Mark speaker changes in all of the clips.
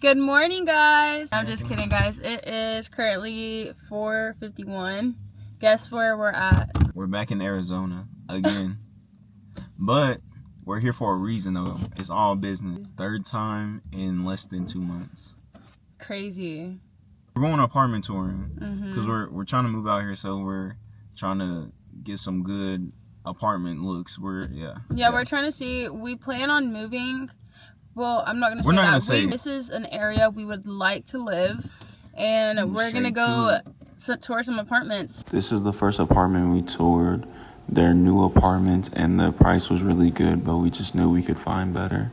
Speaker 1: Good morning, guys. I'm just kidding, guys. It is currently 4:51. Guess where we're at?
Speaker 2: We're back in Arizona again. But we're here for a reason, though. It's all business. Third time in less than 2 months.
Speaker 1: Crazy.
Speaker 2: We're going apartment touring because we're trying to move out here, so we're trying to get some good apartment looks. We're
Speaker 1: trying to see. We plan on moving. Well, I'm not going to say
Speaker 2: We're not
Speaker 1: that.
Speaker 2: gonna say.
Speaker 1: This is an area we would like to live, and we're going to go tour some apartments.
Speaker 3: This is the first apartment we toured. They're new apartments, and the price was really good, but we just knew we could find better.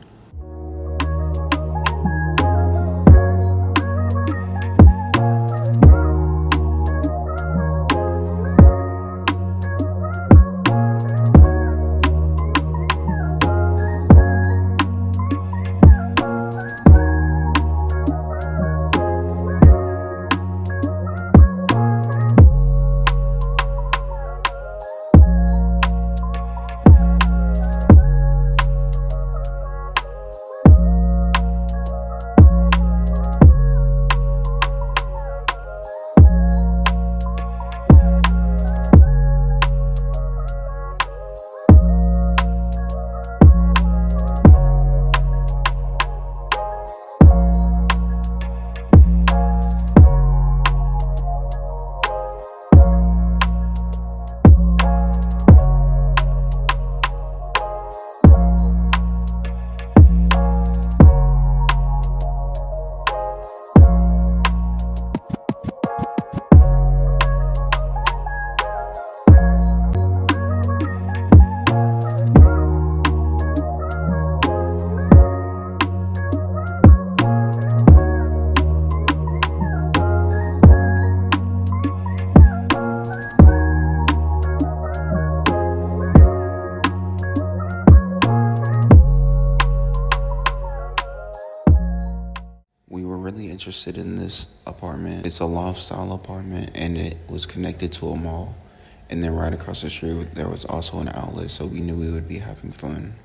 Speaker 3: We were really interested in this apartment. It's a loft style apartment, and it was connected to a mall. And then right across the street, there was also an outlet, so we knew we would be having fun.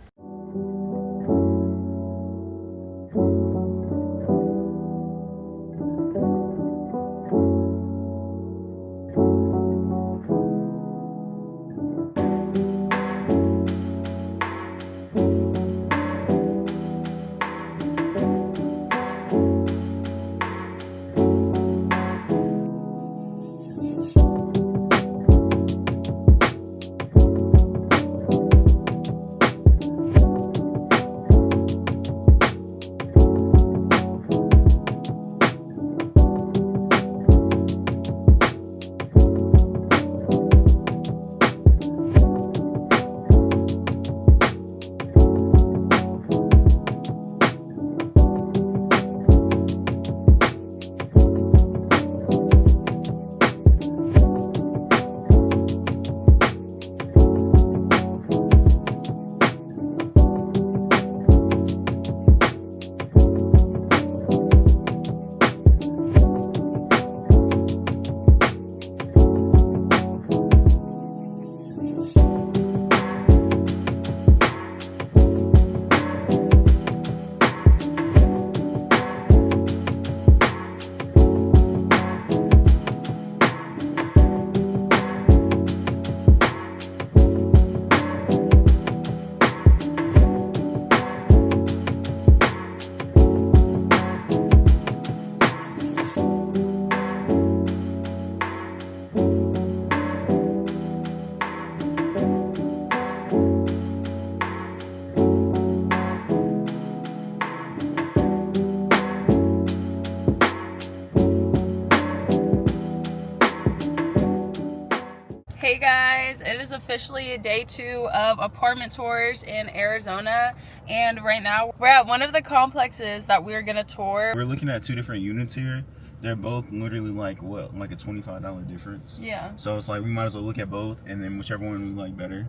Speaker 1: Hey guys, it is officially day 2 of apartment tours in Arizona, and right now we're at one of the complexes that we're gonna tour.
Speaker 2: We're looking at 2 different units here. They're both literally like a $25 difference.
Speaker 1: Yeah.
Speaker 2: So it's like we might as well look at both, and then whichever one we like better,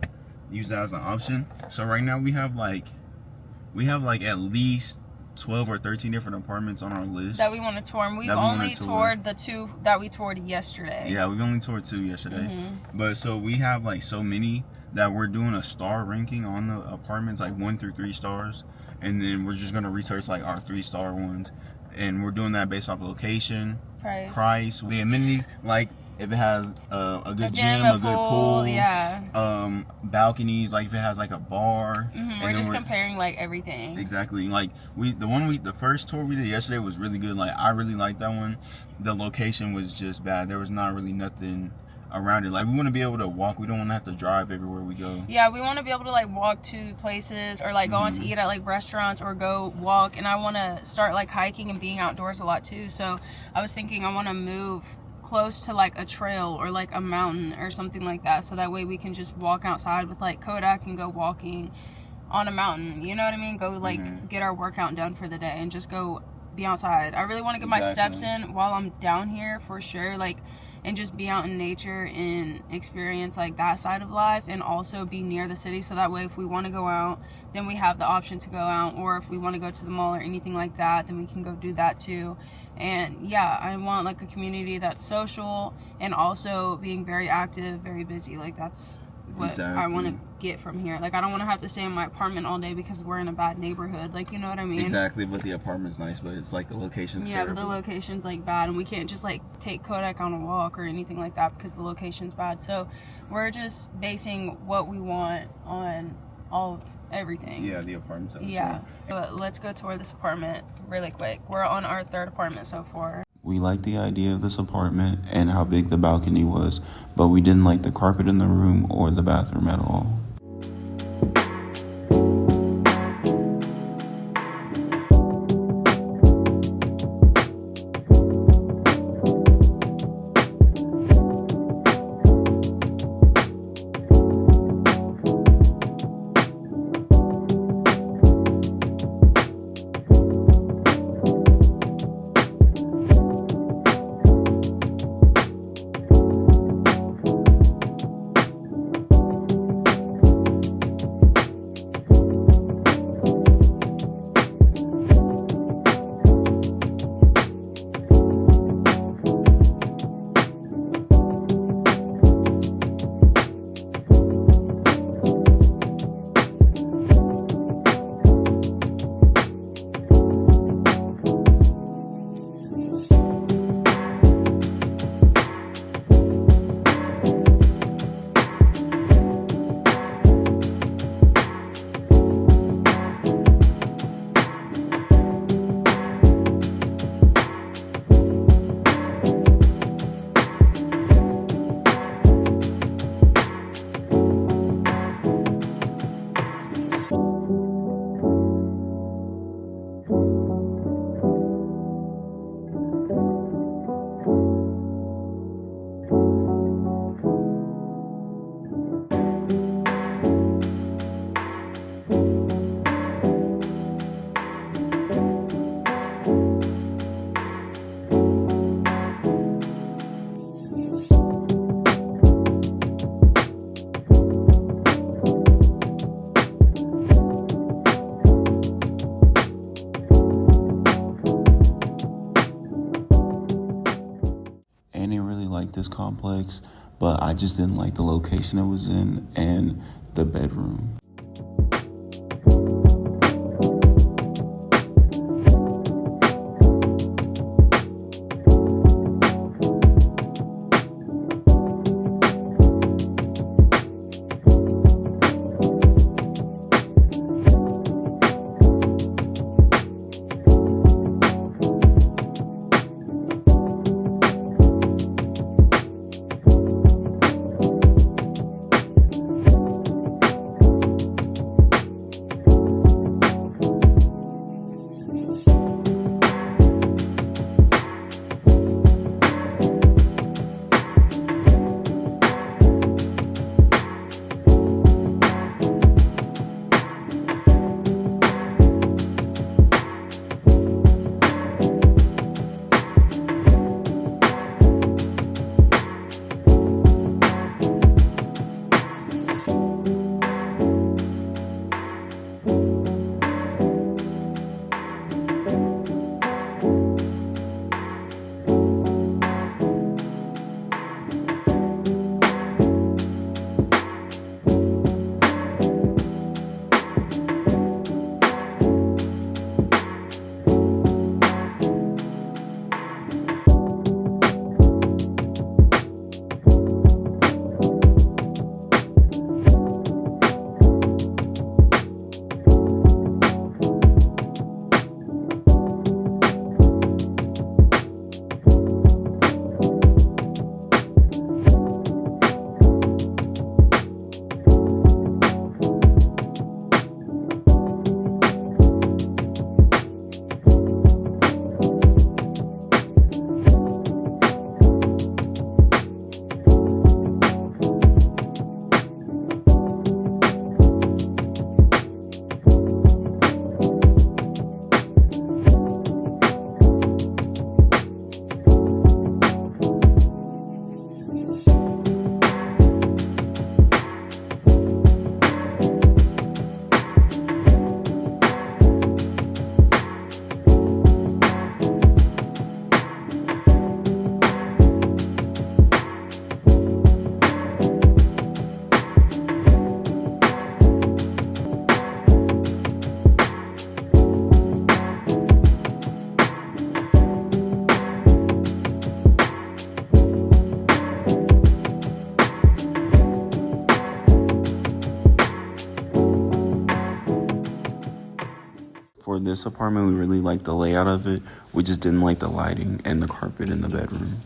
Speaker 2: use that as an option. So right now we have like at least 12 or 13 different apartments on our list
Speaker 1: that we want to tour, and we've only toured the 2 that we toured yesterday.
Speaker 2: Yeah, we've only toured 2 yesterday. But so we have like so many that we're doing a star ranking on the apartments, like 1 through 3 stars, and then we're just gonna research like our 3-star ones and we're doing that based off of location,
Speaker 1: price,
Speaker 2: the amenities, like if it has a good gym,
Speaker 1: a
Speaker 2: good pool,
Speaker 1: yeah,
Speaker 2: balconies, like if it has like a bar.
Speaker 1: We're just comparing like everything.
Speaker 2: Exactly. Like the first tour we did yesterday was really good. Like I really liked that one. The location was just bad. There was not really nothing around it. Like we want to be able to walk. We don't want to have to drive everywhere we go.
Speaker 1: Yeah, we want to be able to like walk to places or like go out to eat at like restaurants or go walk. And I want to start like hiking and being outdoors a lot too. So I was thinking I want to move close to like a trail or like a mountain or something like that, so that way we can just walk outside with like Kodak and go walking on a mountain, you know what I mean? Go like get our workout done for the day and just go be outside. I really want to get my steps in while I'm down here for sure, like, and just be out in nature and experience like that side of life, and also be near the city, so that way if we want to go out, then we have the option to go out, or if we want to go to the mall or anything like that, then we can go do that too. And yeah, I want like a community that's social and also being very active, very busy. Like that's what I want to get from here. Like I don't want to have to stay in my apartment all day because we're in a bad neighborhood. Like, you know what I mean?
Speaker 2: Exactly, but the apartment's nice, but it's like the location's terrible.
Speaker 1: But the location's like bad, and we can't just like take Kodak on a walk or anything like that because the location's bad. So we're just basing what we want on all of everything.
Speaker 2: Yeah, the apartment's
Speaker 1: But let's go tour this apartment really quick. We're on our third apartment so far.
Speaker 3: We liked the idea of this apartment and how big the balcony was, but we didn't like the carpet in the room or the bathroom at all. This complex, but I just didn't like the location it was in and the bedroom. This apartment, we really liked the layout of it. We just didn't like the lighting and the carpet in the bedroom.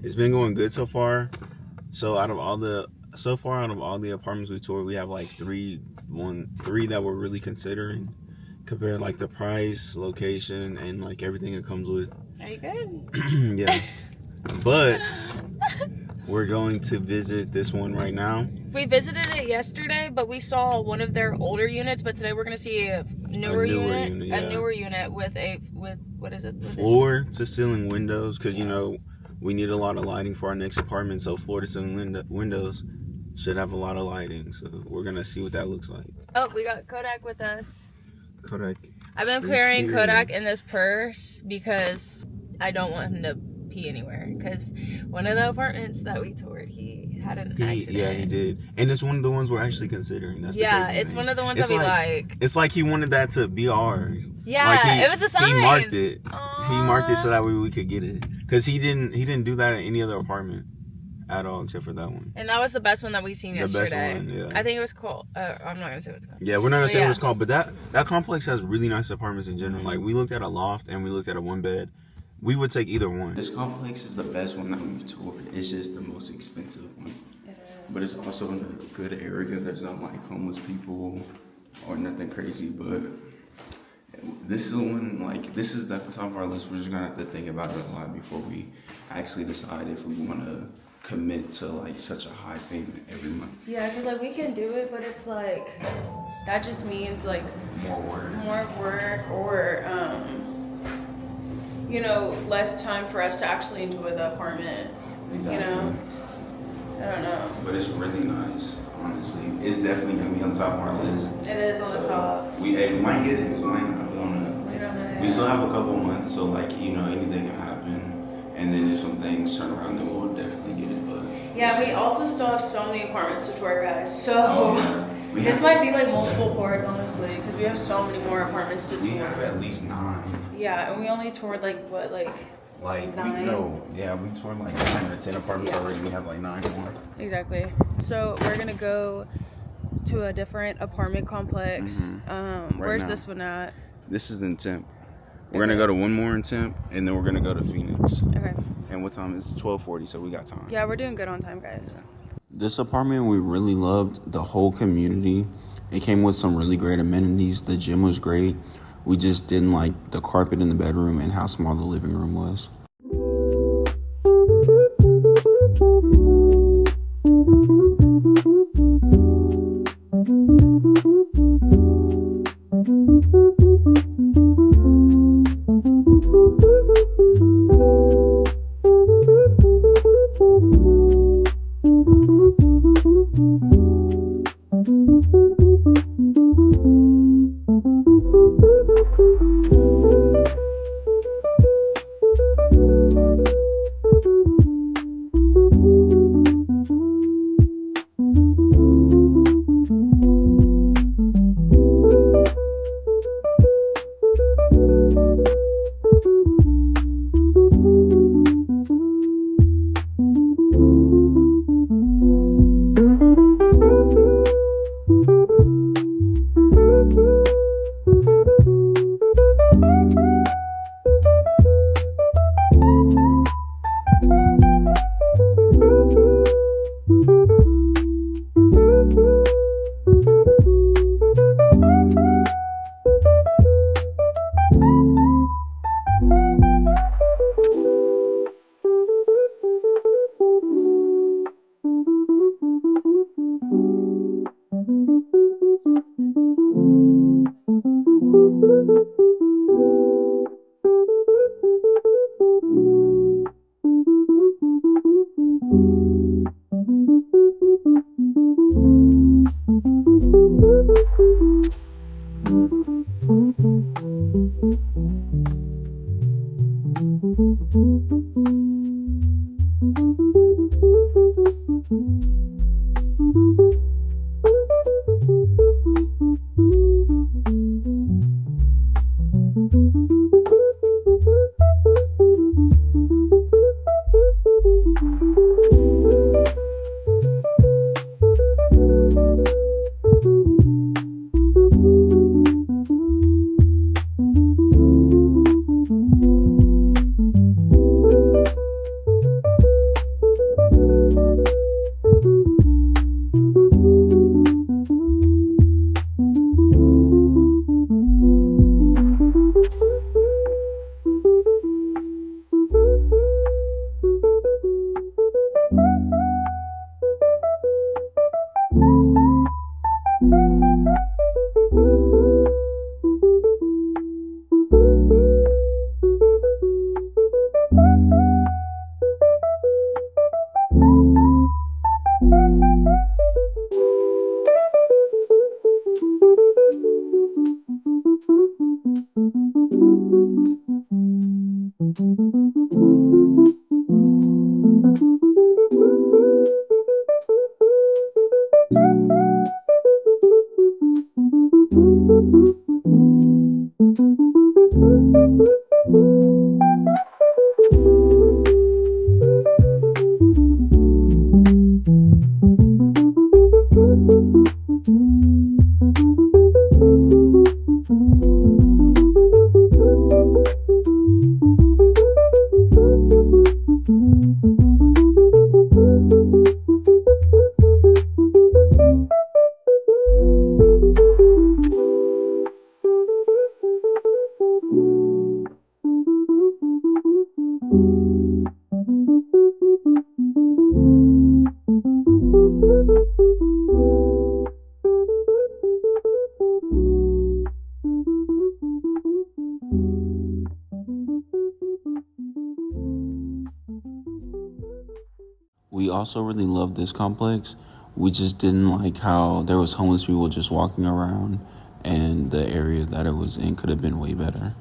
Speaker 2: It's been going good so far. So out of all the apartments we toured, we have like three that we're really considering. Compared like the price, location, and like everything it comes with.
Speaker 1: Are you good?
Speaker 2: Yeah. But we're going to visit this one right now.
Speaker 1: We visited it yesterday, but we saw one of their older units. But today we're gonna see a newer unit,
Speaker 2: yeah.
Speaker 1: a newer unit with what is it?
Speaker 2: Floor to ceiling windows, because you know we need a lot of lighting for our next apartment. So floor to ceiling windows should have a lot of lighting. So we're gonna see what that looks like.
Speaker 1: Oh, we got Kodak with us.
Speaker 2: Kodak.
Speaker 1: I've been carrying Kodak in this purse because I don't want him to pee anywhere. Because one of the apartments that we toured, he had an accident.
Speaker 2: Yeah, he did. And it's one of the ones we're actually considering. That's
Speaker 1: yeah,
Speaker 2: the crazy
Speaker 1: it's
Speaker 2: thing.
Speaker 1: one of the ones
Speaker 2: it's
Speaker 1: that we like.
Speaker 2: It's like he wanted that to be ours.
Speaker 1: Yeah,
Speaker 2: like
Speaker 1: it was a sign.
Speaker 2: He marked it.
Speaker 1: Aww.
Speaker 2: He marked it so that way we could get it. Because he didn't do that at any other apartment at all except for that one.
Speaker 1: And that was the best one that we seen yesterday.
Speaker 2: Best one, yeah.
Speaker 1: I think it was called. I'm not gonna say what it's called.
Speaker 2: Yeah, we're not gonna say what it's called, but that complex has really nice apartments in general. Like we looked at a loft and we looked at a one bed. We would take either one.
Speaker 3: This complex is the best one that we've toured. It's just the most expensive one.
Speaker 1: It is.
Speaker 3: But it's also in a good area. There's not like homeless people or nothing crazy. But this is the one, like, this is at the top of our list. We're just gonna have to think about it a lot before we actually decide if we want to commit to like such a high payment every month.
Speaker 1: Yeah, because like we can do it, but it's like that just means like
Speaker 3: More work.
Speaker 1: or you know, less time for us to actually enjoy the apartment.
Speaker 3: Exactly.
Speaker 1: You know, I don't know.
Speaker 3: But it's really nice, honestly. It's definitely gonna be on top of our list.
Speaker 1: It is on the top.
Speaker 3: We might get it. We might not. We don't know.
Speaker 1: We don't know.
Speaker 3: We still have a couple months, so like, you know, anything can happen. And then if some things turn around, then we'll definitely get it. But
Speaker 1: yeah, we also still have so many apartments to tour, guys. So this
Speaker 3: have,
Speaker 1: might be like multiple tours, honestly, because we have so many more apartments to tour.
Speaker 3: we have at least 9.
Speaker 1: Yeah, and we only toured like what, like
Speaker 2: Like
Speaker 1: 9?
Speaker 2: we toured like 9 or 10 apartments already. We have like 9 more.
Speaker 1: Exactly. So we're gonna go to a different apartment complex. Where's
Speaker 3: now.
Speaker 1: this one at?
Speaker 2: This is in Temp. We're gonna go to one more in Temp, and then we're gonna go to Phoenix.
Speaker 1: Okay.
Speaker 2: And what time is it? 12:40, so we got time.
Speaker 1: Yeah, we're doing good on time, guys.
Speaker 3: this apartment, we really loved the whole community. It came with some really great amenities. The gym was great. We just didn't like the carpet in the bedroom and how small the living room was. We also really loved this complex. We just didn't like how there was homeless people just walking around, and the area that it was in could have been way better.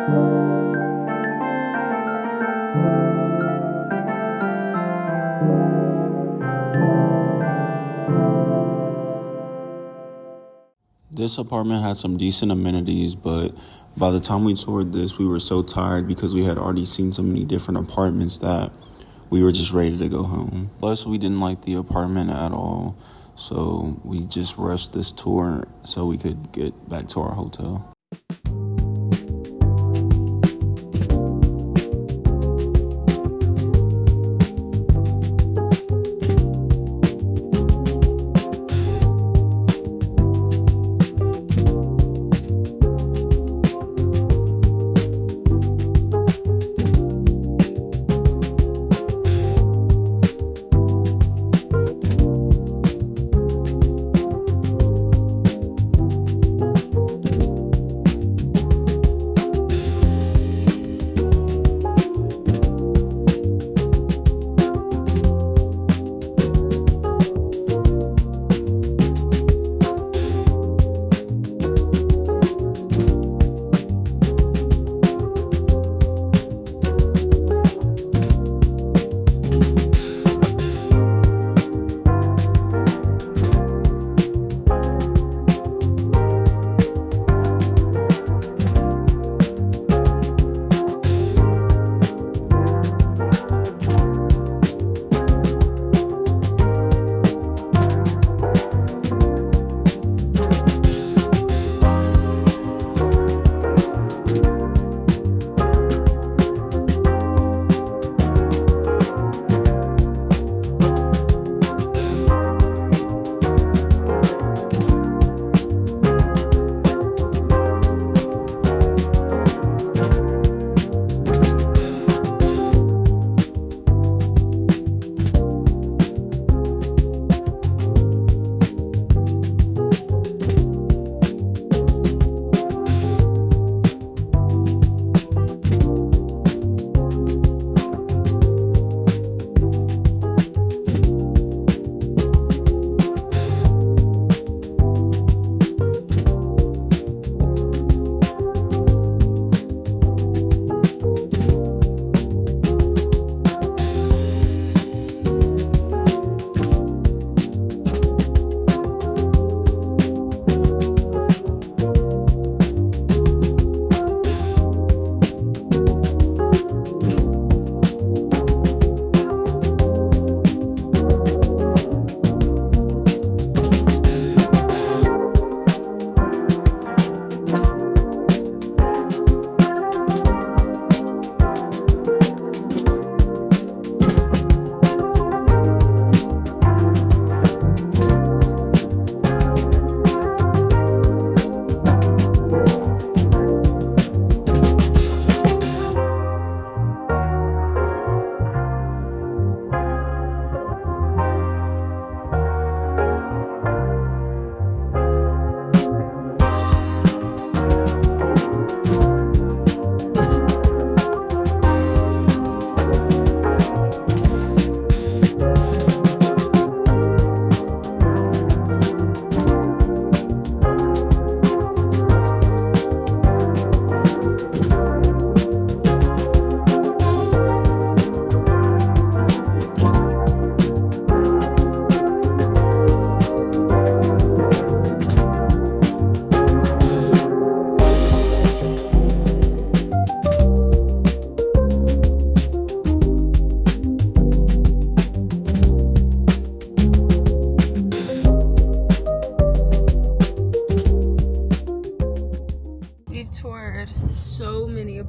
Speaker 3: This apartment had some decent amenities, but by the time we toured this, we were so tired because we had already seen so many different apartments that we were just ready to go home. Plus, we didn't like the apartment at all, so we just rushed this tour so we could get back to our hotel.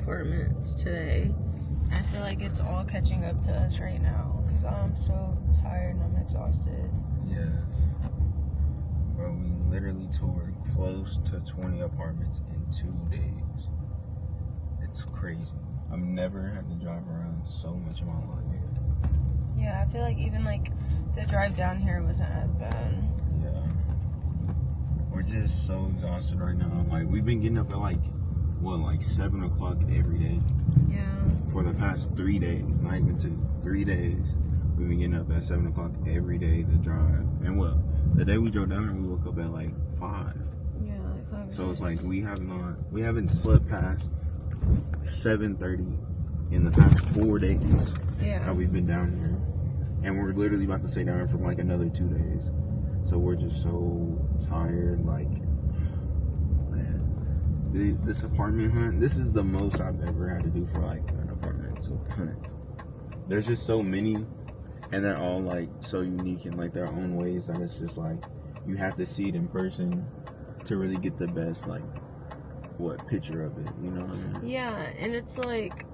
Speaker 1: apartments today. I feel like it's all catching up to us right now because I'm so tired and I'm exhausted.
Speaker 2: Yes. Bro, we literally toured close to 20 apartments in 2 days. It's crazy. I've never had to drive around so much in my life.
Speaker 1: Yeah, I feel like even like the drive down here wasn't as bad.
Speaker 2: Yeah. We're just so exhausted right now. Like, we've been getting up at like 7 o'clock every day.
Speaker 1: Yeah.
Speaker 2: For the past 3 days, not even 2, 3 days. We've been getting up at 7 o'clock every day to drive. And the day we drove down here, we woke up at like 5.
Speaker 1: Yeah, like 5.
Speaker 2: So it's like we haven't slept past 7:30 in the past 4 days
Speaker 1: Yeah.
Speaker 2: that we've been down here, and we're literally about to stay down here for like another 2 days. So we're just so tired. Like, man, this apartment hunt. This is the most I've ever had to do for like an apartment hunt. There's just so many, and they're all like so unique in like their own ways that it's just like you have to see it in person to really get the best like picture of it, you know what I mean?
Speaker 1: Yeah, and it's like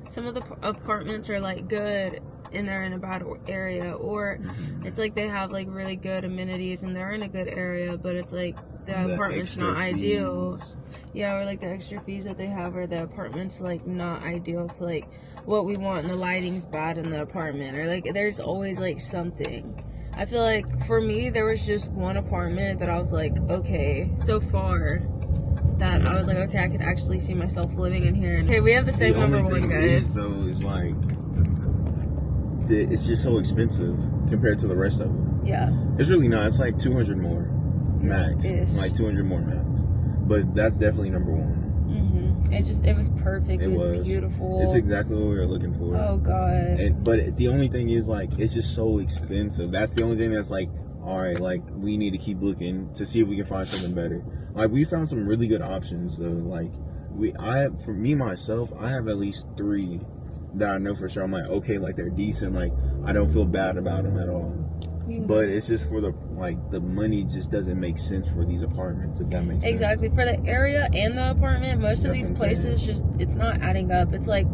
Speaker 1: some of the apartments are like good and they're in a bad area, or it's like they have like really good amenities and they're in a good area, but it's like the apartment's not ideal. Yeah, or like the extra fees that they have, or the apartment's like not ideal to like what we want, and the lighting's bad in the apartment, or like there's always like something. I feel like for me there was just one apartment that I was like, okay, so far that I was like, okay, I could actually see myself living in here. And okay, we have the same number one, guys.
Speaker 2: Though is like it's just so expensive compared to the rest of them.
Speaker 1: Yeah,
Speaker 2: it's really not. It's like 200 more max, like 200 more max. But that's definitely number one.
Speaker 1: It was perfect. It was beautiful.
Speaker 2: It's exactly what we were looking for.
Speaker 1: Oh god.
Speaker 2: But the only thing is like it's just so expensive. That's the only thing that's like, all right, like we need to keep looking to see if we can find something better. Like we found some really good options though. Like for me myself, I have at least 3 that I know for sure. I'm like, okay, like they're decent. Like I don't feel bad about them at all. But it's just for the money just doesn't make sense for these apartments, if that makes sense.
Speaker 1: Exactly. For the area and the apartment, most of these places just, it's not adding up. It's like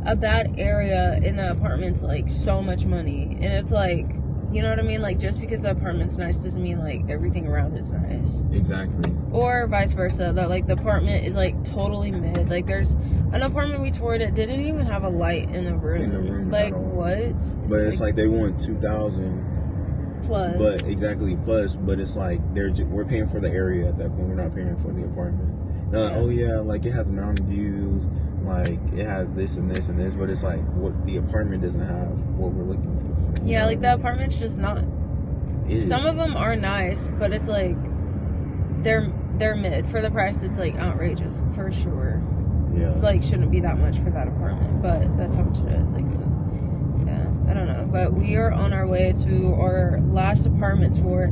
Speaker 1: a bad area in the apartment's like so much money. And it's like, you know what I mean? Like just because the apartment's nice doesn't mean like everything around it's nice.
Speaker 2: Exactly.
Speaker 1: Or vice versa, that like the apartment is like totally mid. Like there's an apartment we toured that didn't even have a light in the room. Like what?
Speaker 2: But it's like they want 2,000
Speaker 1: plus.
Speaker 2: But exactly plus, but it's like we're paying for the area at that point. We're not paying for the apartment. Like, oh yeah, like it has mountain views, like it has this and this and this, but it's like what the apartment doesn't have what we're looking for.
Speaker 1: Yeah, like the apartment's just not. Some of them are nice, but it's like they're mid for the price. It's like outrageous for sure. Yeah. It's like shouldn't be that much for that apartment, but that's how much it is. Like I don't know, but we are on our way to our last apartment tour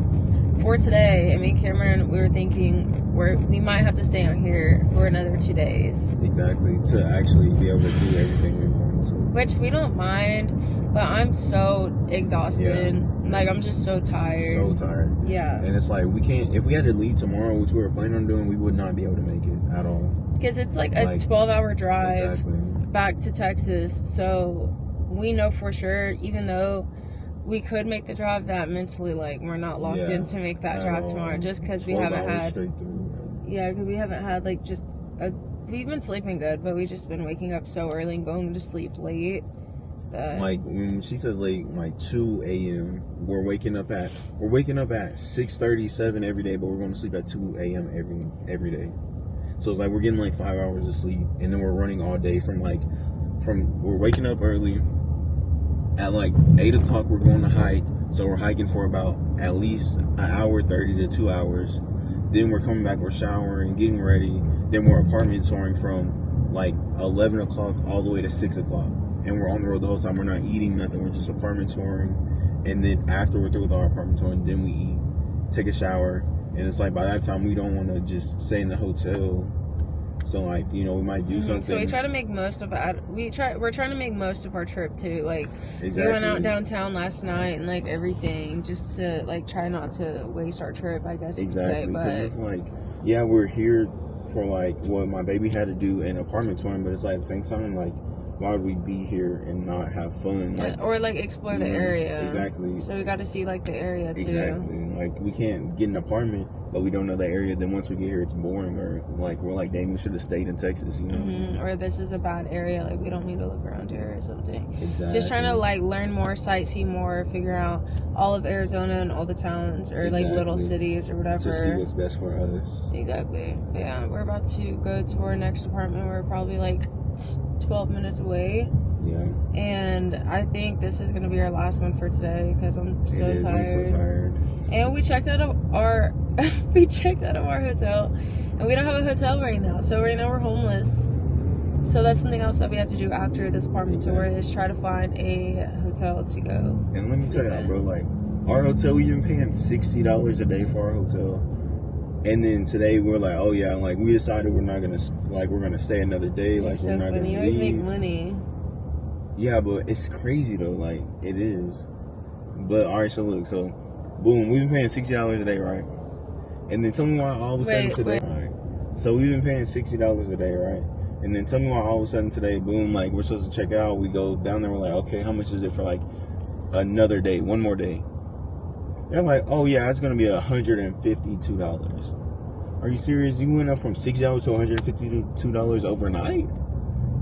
Speaker 1: for today. And me and Cameron, we were thinking we might have to stay out here for another 2 days.
Speaker 2: Exactly, to actually be able to do everything we want to.
Speaker 1: Which we don't mind, but I'm so exhausted. Yeah. Like I'm just so tired.
Speaker 2: So tired.
Speaker 1: Yeah.
Speaker 2: And it's like we can't. If we had to leave tomorrow, which we were planning on doing, we would not be able to make it at all.
Speaker 1: Because it's like a 12-hour drive back to Texas, so. We know for sure, even though we could make the drive, that mentally, like, we're not locked in to make that drive tomorrow, just because we haven't had, because we haven't had, like, we've been sleeping good, but we've just been waking up so early and going to sleep late.
Speaker 2: Like, when she says late, like 2 a.m., we're waking up at 6:37 every day, but we're going to sleep at 2 a.m. every day. So it's like we're getting like 5 hours of sleep, and then we're running all day we're waking up early. At like 8 o'clock, we're going to hike. So we're hiking for about at least an hour 30 to 2 hours. Then we're coming back, we're showering, getting ready. Then we're apartment touring from like 11 o'clock all the way to 6 o'clock. And we're on the road the whole time. We're not eating nothing. We're just apartment touring. And then after we're through with our apartment touring, then we eat, take a shower. And it's like by that time, we don't want to just stay in the hotel. So like, you know, we might do something.
Speaker 1: So we try to make most of it. We're trying to make most of our trip too. Like we went out downtown last night and like everything, just to like try not to waste our trip, I guess you could say. But
Speaker 2: it's like, yeah, we're here for like what my baby had to do in apartment touring, but it's like at the same time, like, why would we be here and not have fun? Like,
Speaker 1: or like explore the area.
Speaker 2: Exactly.
Speaker 1: So we got to see like the area too.
Speaker 2: Exactly. Like we can't get an apartment, but we don't know the area. Then once we get here, it's boring, or like we're like, dang, we should have stayed in Texas, you know?
Speaker 1: Or this is a bad area, like we don't need to live around here or something.
Speaker 2: Exactly.
Speaker 1: Just trying to like learn more, sightsee more, figure out all of Arizona and all the towns or like little cities or whatever.
Speaker 2: To see what's best for us.
Speaker 1: Exactly. But yeah, we're about to go to our next apartment. We're probably like 12 minutes away.
Speaker 2: Yeah.
Speaker 1: And I think this is gonna be our last one for today because I'm so tired.
Speaker 2: I'm so tired.
Speaker 1: And we checked out of our hotel And we don't have a hotel right now. So right now we're homeless. So that's something else that we have to do after this apartment tour is try to find a hotel to go.
Speaker 2: And let me tell you, bro, like our hotel, we've been paying $60 a day for our hotel. And then today we're like, oh yeah, like we decided we're gonna stay another day.
Speaker 1: You're
Speaker 2: like
Speaker 1: so
Speaker 2: we're not
Speaker 1: funny.
Speaker 2: gonna
Speaker 1: You always
Speaker 2: leave.
Speaker 1: make money.
Speaker 2: Yeah, but it's crazy though, like it is. But all right, so look, so boom, we've been paying $60 a day, right? And then tell me why all of a sudden today. All right. So we've been paying $60 a day, right? And then tell me why all of a sudden today, boom, like we're supposed to check out. We go down there, we're like, okay, how much is it for like another day, one more day? They're like, oh yeah, it's gonna be $152. Are you serious? You went up from $60 to $152 overnight?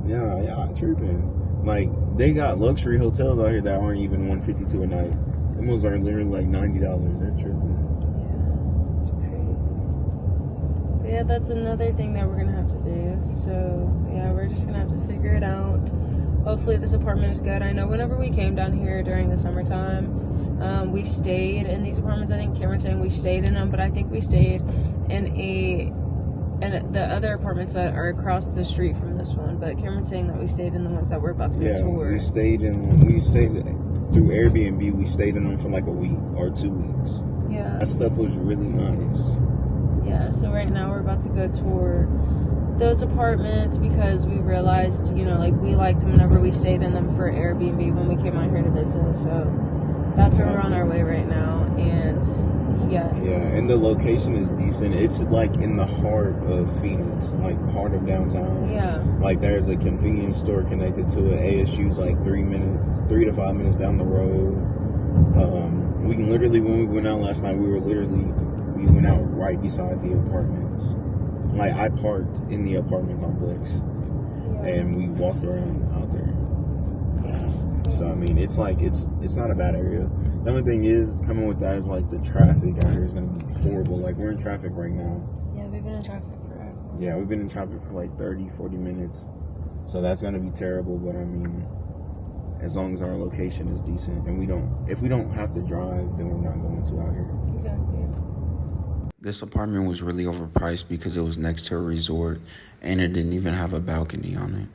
Speaker 2: Yeah, yeah, tripping. Like they got luxury hotels out here that aren't even $152 a night. Those are literally like $90. They're tripping.
Speaker 1: Yeah, it's crazy. But yeah, that's another thing that we're gonna have to do. So yeah, we're just gonna have to figure it out. Hopefully this apartment is good. I know whenever we came down here during the summertime, we stayed in these apartments. I think Cameron's saying we stayed in them, but I think we stayed in the other apartments that are across the street from this one. But Cameron's saying that we stayed in the ones that we're about to go tour.
Speaker 2: We stayed through Airbnb. We stayed in them for like a week or 2 weeks.
Speaker 1: Yeah.
Speaker 2: That stuff was really nice.
Speaker 1: Yeah, so right now we're about to go tour those apartments because we realized, you know, like we liked them whenever we stayed in them for Airbnb when we came out here to visit. So that's where we're on our way right now. And yes.
Speaker 2: Yeah, and the location is decent. It's like in the heart of Phoenix, like heart of downtown.
Speaker 1: Yeah.
Speaker 2: Like there's a convenience store connected to it. ASU's like 3 to 5 minutes down the road. We can literally, when we went out last night, we went out right beside the apartments. Like I parked in the apartment complex, and we walked around out there. So I mean, it's like it's not a bad area. The only thing is, coming with that is like the traffic out here is gonna be horrible. Like we're in traffic right now.
Speaker 1: Yeah, we've been in traffic forever.
Speaker 2: Yeah, we've been in traffic for like 30-40 minutes. So that's gonna be terrible. But I mean, as long as our location is decent and if we don't have to drive, then we're not going to out here.
Speaker 1: Exactly.
Speaker 3: This apartment was really overpriced because it was next to a resort and it didn't even have a balcony on it.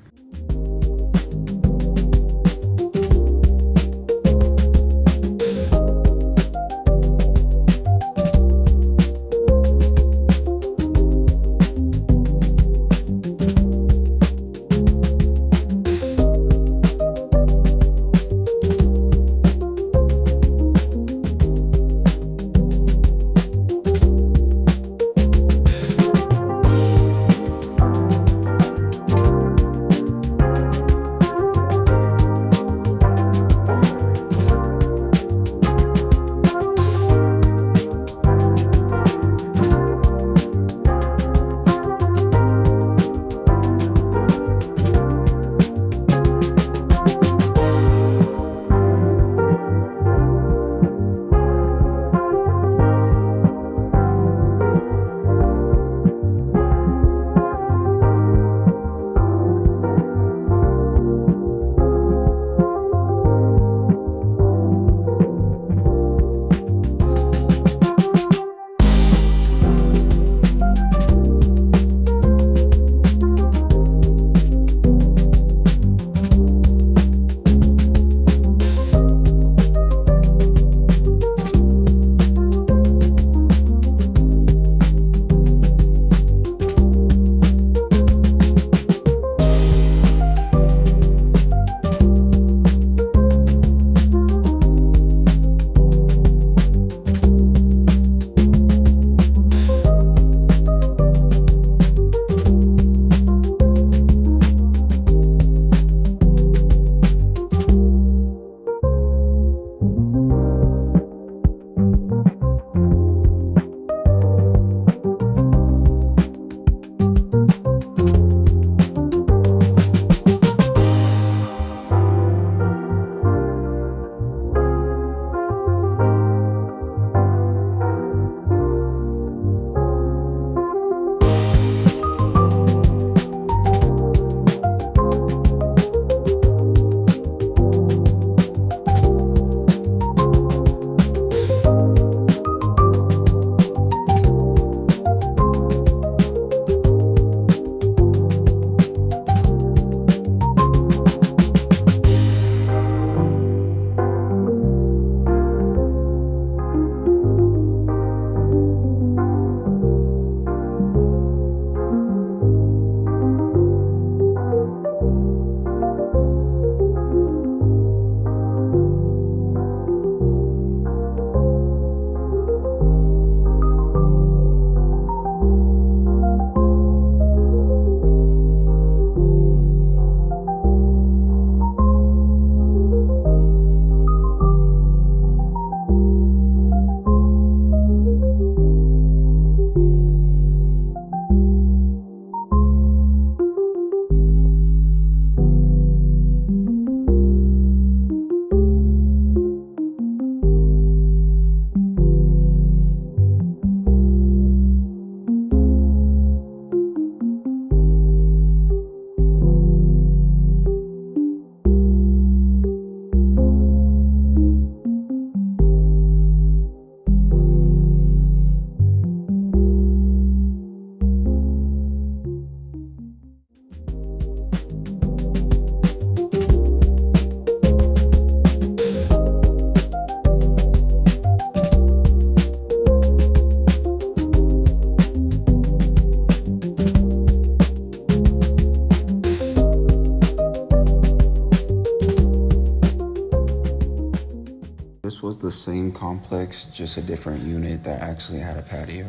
Speaker 3: the same complex, just a different unit that actually had a patio.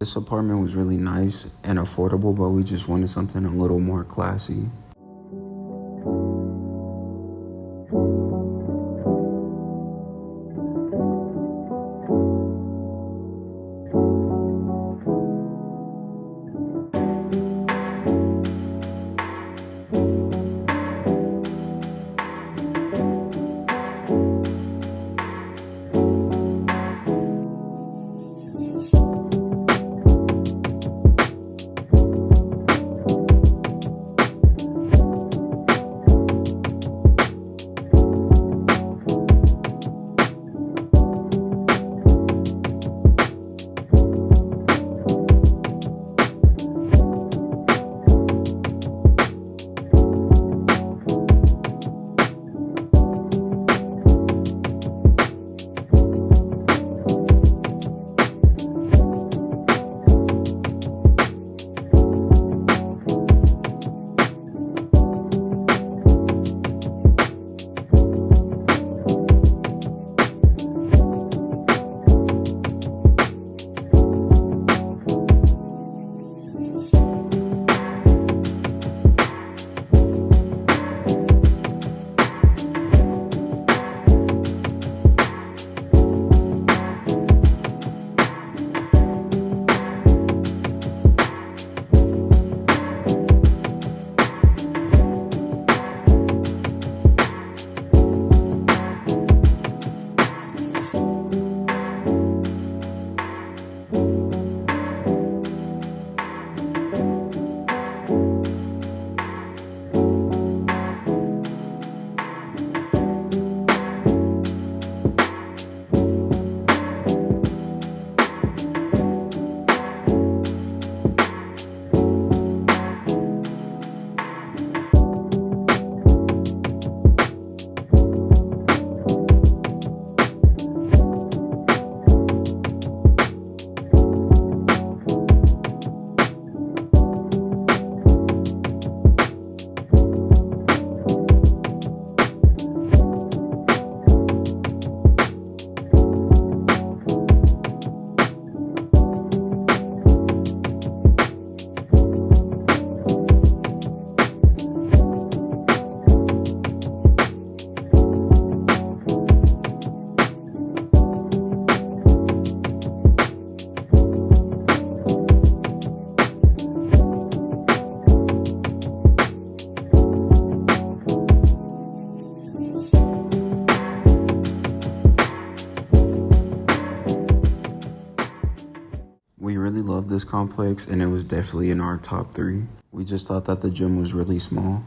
Speaker 3: This apartment was really nice and affordable, but we just wanted something a little more classy. really loved this complex, and it was definitely in our top 3. We just thought that the gym was really small,